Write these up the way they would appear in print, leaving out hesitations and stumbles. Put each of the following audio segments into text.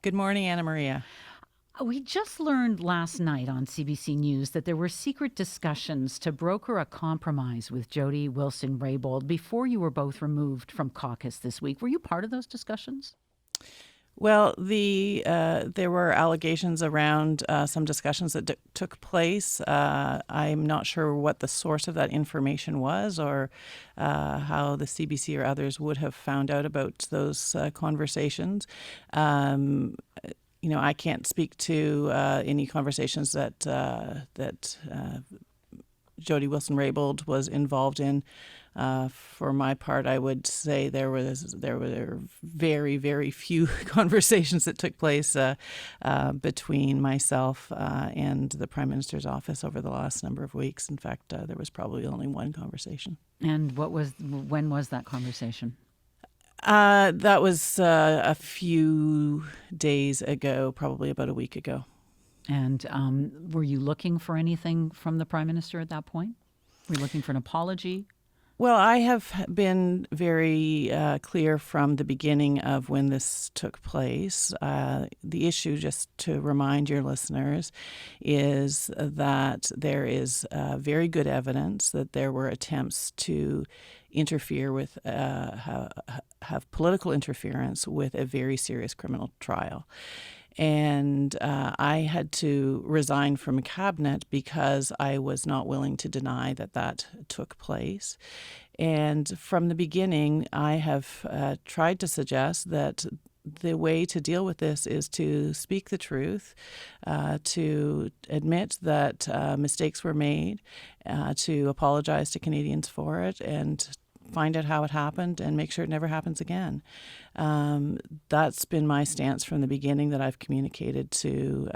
Good morning, Anna Maria. We just learned last night on CBC News that there were secret discussions to broker a compromise with Jody Wilson-Raybould before you were both removed from caucus this week. Were you part of those discussions? Well, there were allegations around some discussions that took place. I'm not sure what the source of that information was or how the CBC or others would have found out about those conversations. I can't speak to any conversations that Jody Wilson-Raybould was involved in. For my part, I would say there were very, very few conversations that took place between myself and the Prime Minister's office over the last number of weeks. In fact, there was probably only one conversation. And when was that conversation? That was a few days ago, probably about a week ago. And were you looking for anything from the Prime Minister at that point? Were you looking for an apology? Well, I have been very clear from the beginning of when this took place. The issue, just to remind your listeners, is that there is very good evidence that there were attempts to interfere with, have political interference with a very serious criminal trial. And I had to resign from cabinet because I was not willing to deny that took place. And from the beginning, I have tried to suggest that the way to deal with this is to speak the truth, to admit that mistakes were made, to apologize to Canadians for it, and find out how it happened and make sure it never happens again. That's been my stance from the beginning, that I've communicated to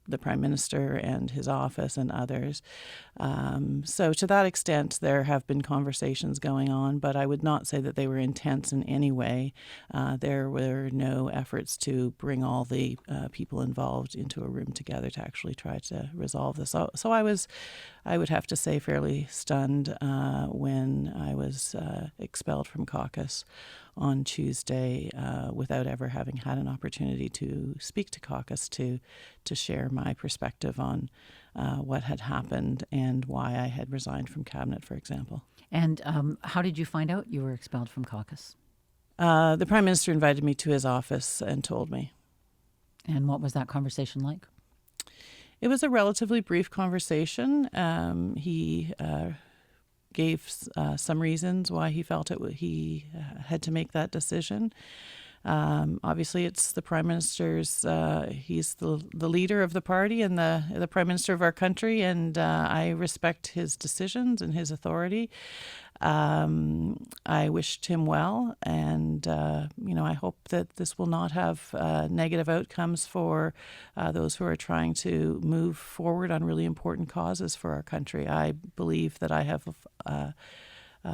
the Prime Minister and his office and others. So to that extent, there have been conversations going on, but I would not say that they were intense in any way. There were no efforts to bring all the people involved into a room together to actually try to resolve this. So I would have to say, fairly stunned when I was expelled from caucus on Tuesday without ever having had an opportunity to speak to caucus to share my perspective on what had happened and why I had resigned from cabinet, for example. And how did you find out you were expelled from caucus? The Prime Minister invited me to his office and told me. And what was that conversation like? It was a relatively brief conversation. He gave some reasons why he felt he had to make that decision. Obviously, it's the Prime Minister's, he's the leader of the party and the Prime Minister of our country, and I respect his decisions and his authority. I wished him well, and I hope that this will not have negative outcomes for those who are trying to move forward on really important causes for our country. I believe that I have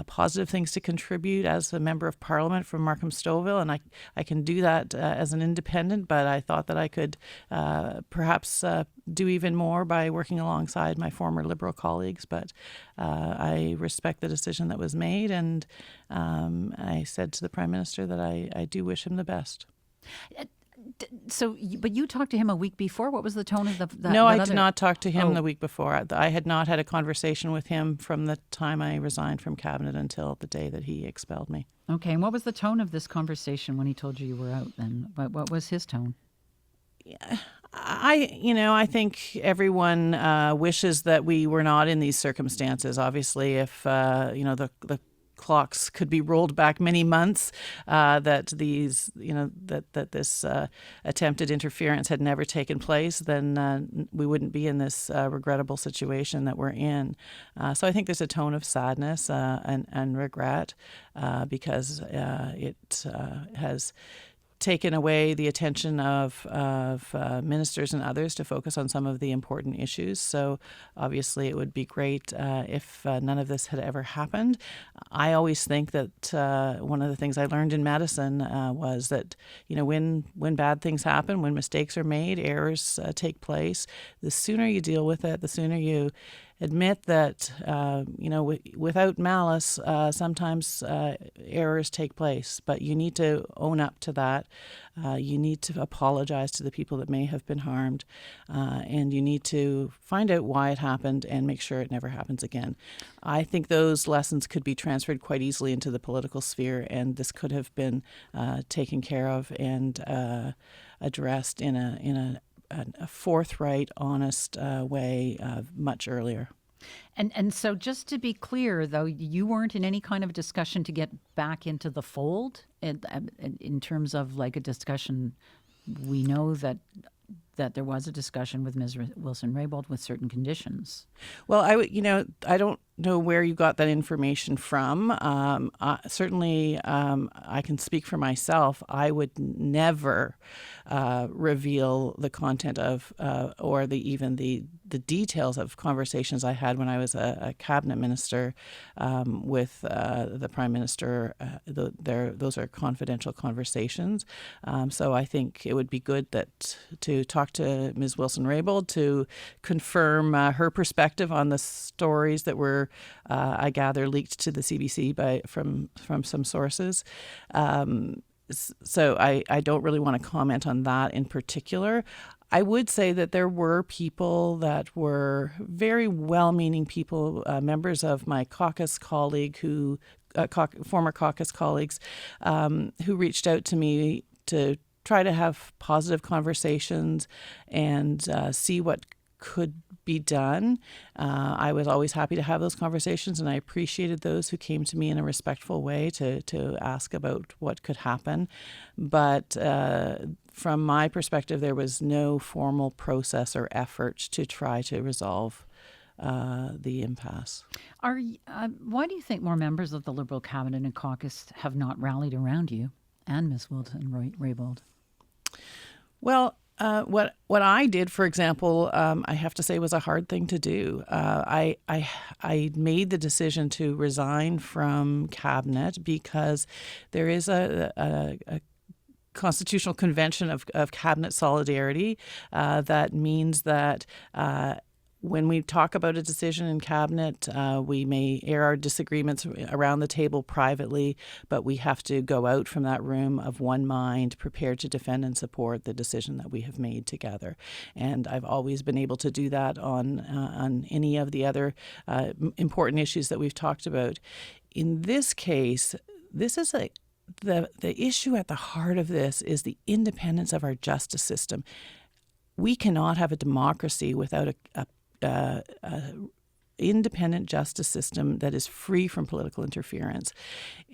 positive things to contribute as a member of Parliament from Markham-Stouffville, and I can do that as an independent, but I thought that I could perhaps do even more by working alongside my former Liberal colleagues. But I respect the decision that was made, and I said to the Prime Minister that I do wish him the best. So, but you talked to him a week before. What was the tone of the No, I did not talk to him the week before. I had not had a conversation with him from the time I resigned from cabinet until the day that he expelled me. Okay, and what was the tone of this conversation when he told you were out then? What was his tone? Yeah, I think everyone wishes that we were not in these circumstances. Obviously, if the clocks could be rolled back many months, that this attempted interference had never taken place, then we wouldn't be in this regrettable situation that we're in. So I think there's a tone of sadness and regret because it has taken away the attention of ministers and others to focus on some of the important issues. So obviously it would be great if none of this had ever happened. I always think that one of the things I learned in medicine was that, when bad things happen, when mistakes are made, errors take place, the sooner you deal with it, the sooner you admit that, without malice, sometimes errors take place, but you need to own up to that. You need to apologize to the people that may have been harmed, and you need to find out why it happened and make sure it never happens again. I think those lessons could be transferred quite easily into the political sphere, and this could have been taken care of and addressed in a forthright, honest way much earlier. And so just to be clear, though, you weren't in any kind of discussion to get back into the fold in terms of like a discussion. We know that there was a discussion with Ms. Wilson-Raybould with certain conditions. Well, I don't know where you got that information from. Certainly, I can speak for myself. I would never reveal the content of or even the details of conversations I had when I was a cabinet minister with the Prime Minister. Those are confidential conversations. So I think it would be good to talk to Ms. Wilson-Raybould to confirm her perspective on the stories that were, I gather, leaked to the CBC from some sources. So I don't really want to comment on that in particular. I would say that there were people that were very well-meaning people, members of my caucus colleague former caucus colleagues, who reached out to me to try to have positive conversations and see what could be done. I was always happy to have those conversations, and I appreciated those who came to me in a respectful way to ask about what could happen. But from my perspective, there was no formal process or effort to try to resolve the impasse. Why do you think more members of the Liberal cabinet and caucus have not rallied around you and Ms. Wilson-Raybould? Well, what I did, for example, I have to say was a hard thing to do. I made the decision to resign from cabinet because there is a constitutional convention of cabinet solidarity that means that when we talk about a decision in cabinet, we may air our disagreements around the table privately, but we have to go out from that room of one mind, prepared to defend and support the decision that we have made together. And I've always been able to do that on any of the other important issues that we've talked about. In this case, this is the issue at the heart of this is the independence of our justice system. We cannot have a democracy without a independent justice system that is free from political interference.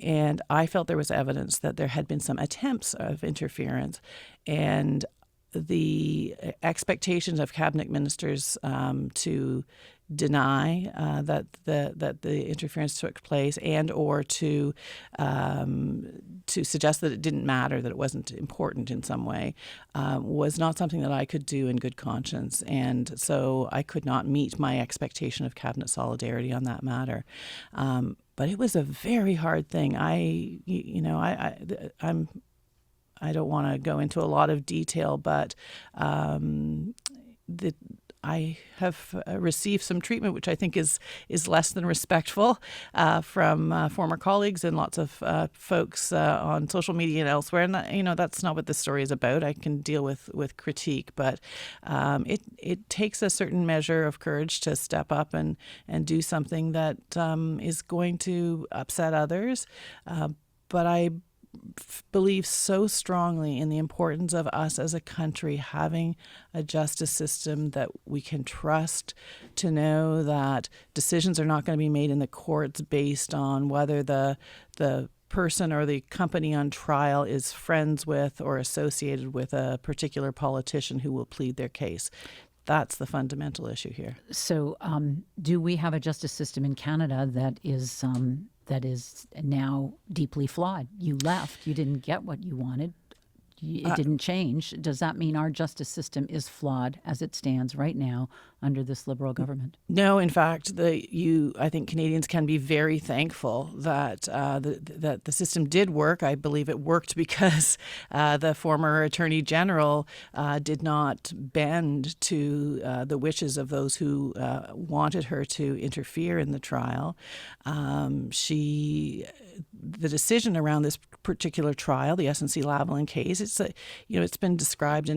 And I felt there was evidence that there had been some attempts of interference, and the expectations of cabinet ministers to deny that the interference took place, and or to suggest that it didn't matter, that it wasn't important in some way, was not something that I could do in good conscience, and so I could not meet my expectation of cabinet solidarity on that matter. But it was a very hard thing. I don't want to go into a lot of detail, but I have received some treatment, which I think is less than respectful from former colleagues and lots of folks on social media and elsewhere. And that's not what this story is about. I can deal with critique, but it takes a certain measure of courage to step up and do something that is going to upset others. But I believe so strongly in the importance of us as a country having a justice system that we can trust, to know that decisions are not going to be made in the courts based on whether the person or the company on trial is friends with or associated with a particular politician who will plead their case. That's the fundamental issue here. So do we have a justice system in Canada that is now deeply flawed? You left. You didn't get what you wanted. it didn't change. Does that mean our justice system is flawed as it stands right now under this Liberal government? No, in fact, I think Canadians can be very thankful that that the system did work. I believe it worked because the former Attorney General did not bend to the wishes of those who wanted her to interfere in the trial. The decision around this particular trial, the SNC-Lavalin case, it's been described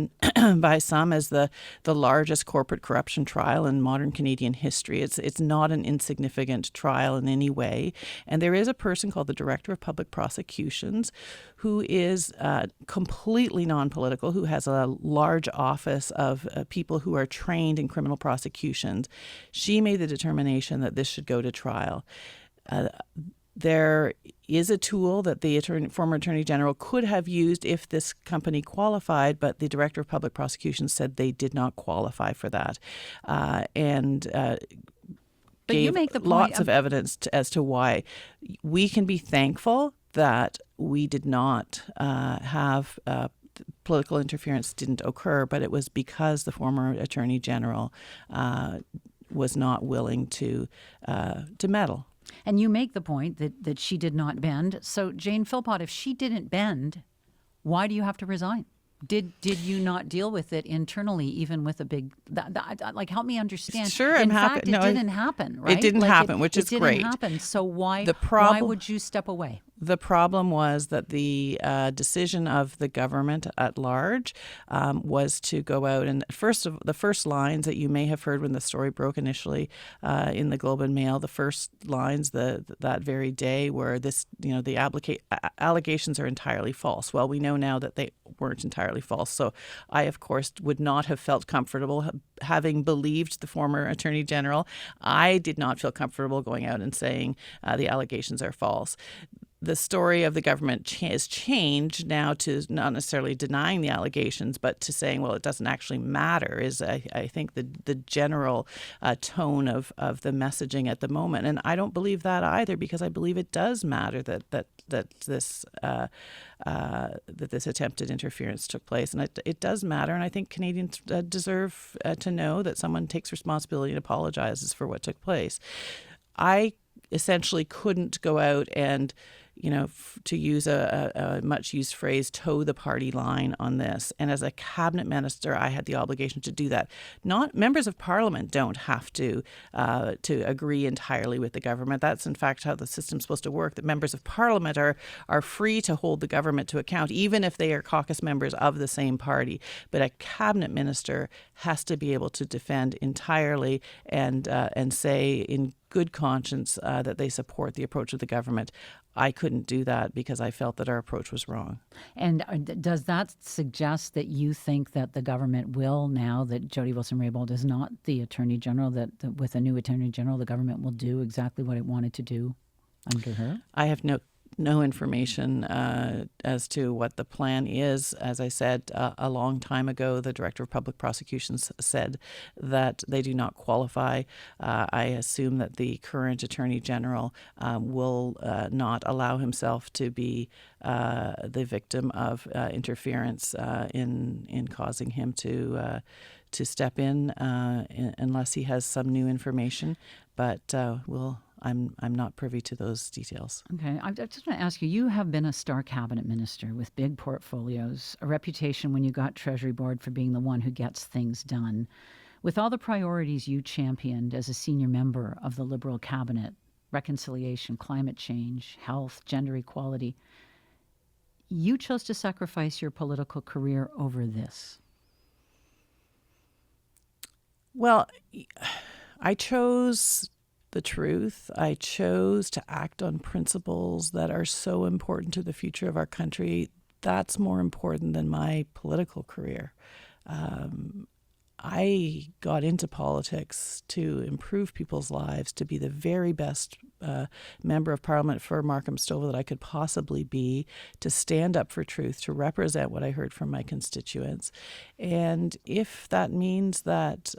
by some as the largest corporate corruption trial in modern Canadian history. It's not an insignificant trial in any way, and there is a person called the Director of Public Prosecutions who is completely non-political, who has a large office of people who are trained in criminal prosecutions. She made the determination that this should go to trial. There is a tool that the former Attorney General could have used if this company qualified, but the Director of Public Prosecutions said they did not qualify for that. But gave you make the point lots of evidence as to why. We can be thankful that we did not have political interference didn't occur, but it was because the former Attorney General was not willing to meddle. And you make the point that she did not bend. So, Jane Philpott, if she didn't bend, why do you have to resign? Did you not deal with it internally, even with a big like? Help me understand. Sure, in I'm fact, happy. No, it didn't happen, right? It didn't happen, which is great. It didn't happen. So why would you step away? The problem was that the decision of the government at large was to go out and the first lines that you may have heard when the story broke initially in the Globe and Mail, the first lines that very day were the allegations are entirely false. Well, we know now that they weren't entirely false. So I, of course, would not have felt comfortable having believed the former Attorney General. I did not feel comfortable going out and saying the allegations are false. The story of the government has changed now to not necessarily denying the allegations, but to saying, well, it doesn't actually matter is, I think, the general tone of the messaging at the moment. And I don't believe that either, because I believe it does matter that this attempted interference took place. And it does matter. And I think Canadians deserve to know that someone takes responsibility and apologizes for what took place. I essentially couldn't go out and, to use a much used phrase, toe the party line on this. And as a cabinet minister, I had the obligation to do that. Not members of parliament don't have to agree entirely with the government. That's in fact how the system's supposed to work. That members of parliament are free to hold the government to account, even if they are caucus members of the same party. But a cabinet minister has to be able to defend entirely and say in good conscience that they support the approach of the government. I couldn't do that because I felt that our approach was wrong. And does that suggest that you think that the government will, now that Jody Wilson-Raybould is not the Attorney General, that with a new Attorney General, the government will do exactly what it wanted to do under her? I have no information as to what the plan is. As I said a long time ago, the Director of Public Prosecutions said that they do not qualify. I assume that the current Attorney General will not allow himself to be the victim of interference in causing him to step in unless he has some new information. But I'm not privy to those details. Okay. I just want to ask you, you have been a star cabinet minister with big portfolios, a reputation when you got Treasury Board for being the one who gets things done. With all the priorities you championed as a senior member of the Liberal cabinet, reconciliation, climate change, health, gender equality, you chose to sacrifice your political career over this. Well, I chose the truth. I chose to act on principles that are so important to the future of our country. That's more important than my political career. I got into politics to improve people's lives, to be the very best member of Parliament for Markham Stouffville that I could possibly be, to stand up for truth, to represent what I heard from my constituents. And if that means that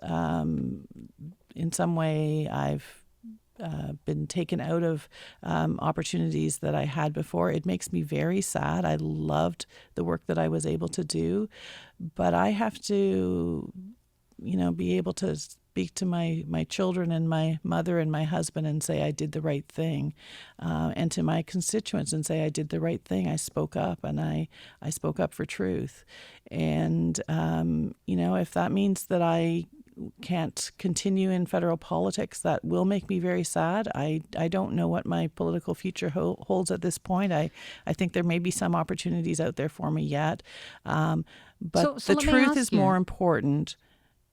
in some way I've been taken out of opportunities that I had before. It makes me very sad. I loved the work that I was able to do, but I have to, be able to speak to my children and my mother and my husband and say I did the right thing, and to my constituents and say I did the right thing. I spoke up, and I spoke up for truth. And, if that means that I can't continue in federal politics, that will make me very sad. I don't know what my political future holds at this point. I think there may be some opportunities out there for me yet. But So the truth is more important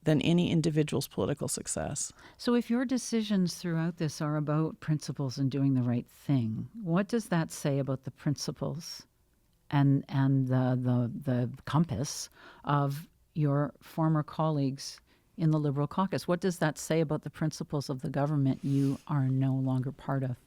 than any individual's political success. So if your decisions throughout this are about principles and doing the right thing, what does that say about the principles and the compass of your former colleagues in the Liberal caucus? What does that say about the principles of the government you are no longer part of?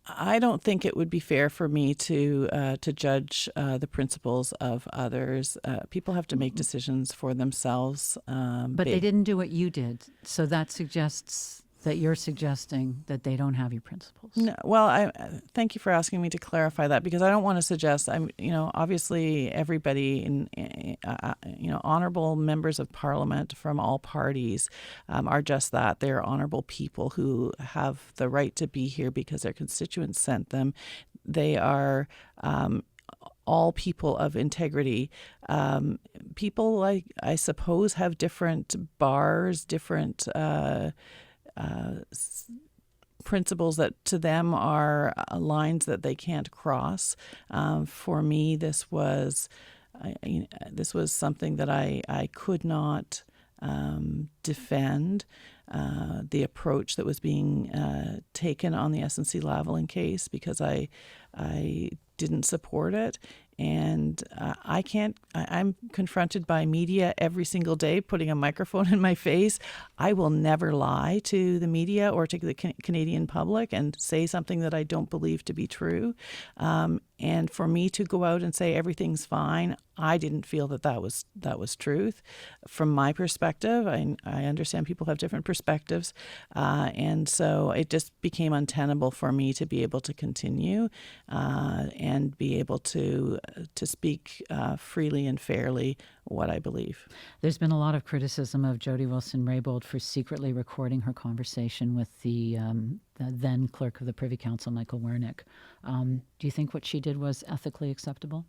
I don't think it would be fair for me to judge the principles of others. People have to make decisions for themselves. But they didn't do what you did, so that suggests that you're suggesting that they don't have your principles. No, well, I thank you for asking me to clarify that, because I don't want to suggest. Obviously everybody in honorable members of Parliament from all parties are just that. They're honorable people who have the right to be here because their constituents sent them. They are all people of integrity. People, I suppose, have different bars, different principles that to them are lines that they can't cross. For me, this was something that I could not defend. The approach that was being taken on the SNC-Lavalin case, because I didn't support it. And I'm confronted by media every single day, putting a microphone in my face. I will never lie to the media or to the Canadian public and say something that I don't believe to be true. And for me to go out and say everything's fine, I didn't feel that was truth. From my perspective, I understand people have different perspectives, and so it just became untenable for me to be able to continue and be able to speak freely and fairly what I believe. There's been a lot of criticism of Jody Wilson-Raybould for secretly recording her conversation with the then clerk of the Privy Council, Michael Wernick. Do you think what she did was ethically acceptable?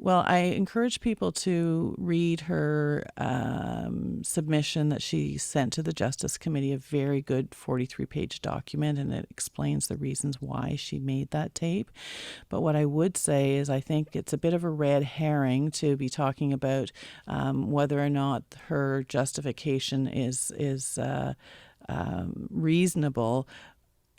Well, I encourage people to read her submission that she sent to the Justice Committee, a very good 43-page document, and it explains the reasons why she made that tape. But what I would say is I think it's a bit of a red herring to be talking about whether or not her justification is reasonable,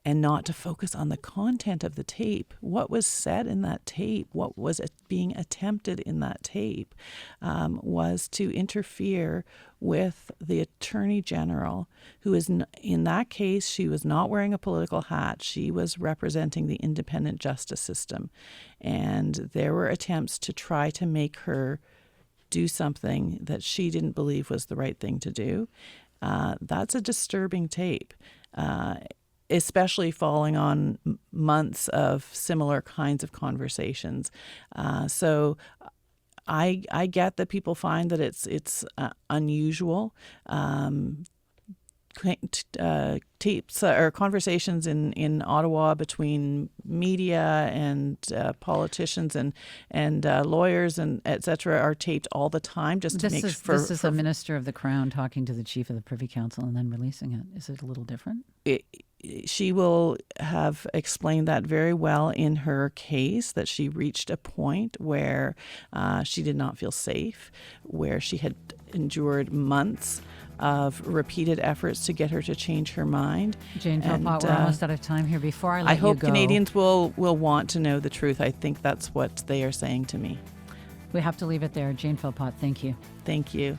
and not to focus on the content of the tape. What was said in that tape, what was being attempted in that tape, was to interfere with the Attorney General, who is, in that case, she was not wearing a political hat. She was representing the independent justice system. And there were attempts to try to make her do something that she didn't believe was the right thing to do. That's a disturbing tape. Especially falling on months of similar kinds of conversations. So I get that people find that it's unusual. Tapes or conversations in Ottawa between media and politicians and lawyers and et cetera are taped all the time just to make sure. This is a minister of the Crown talking to the chief of the Privy Council and then releasing it. Is it a little different? She will have explained that very well in her case, that she reached a point where she did not feel safe, where she had endured months of repeated efforts to get her to change her mind. Jane Philpott, we're almost out of time here. Before I let you go, I hope Canadians will want to know the truth. I think that's what they are saying to me. We have to leave it there. Jane Philpott, thank you. Thank you.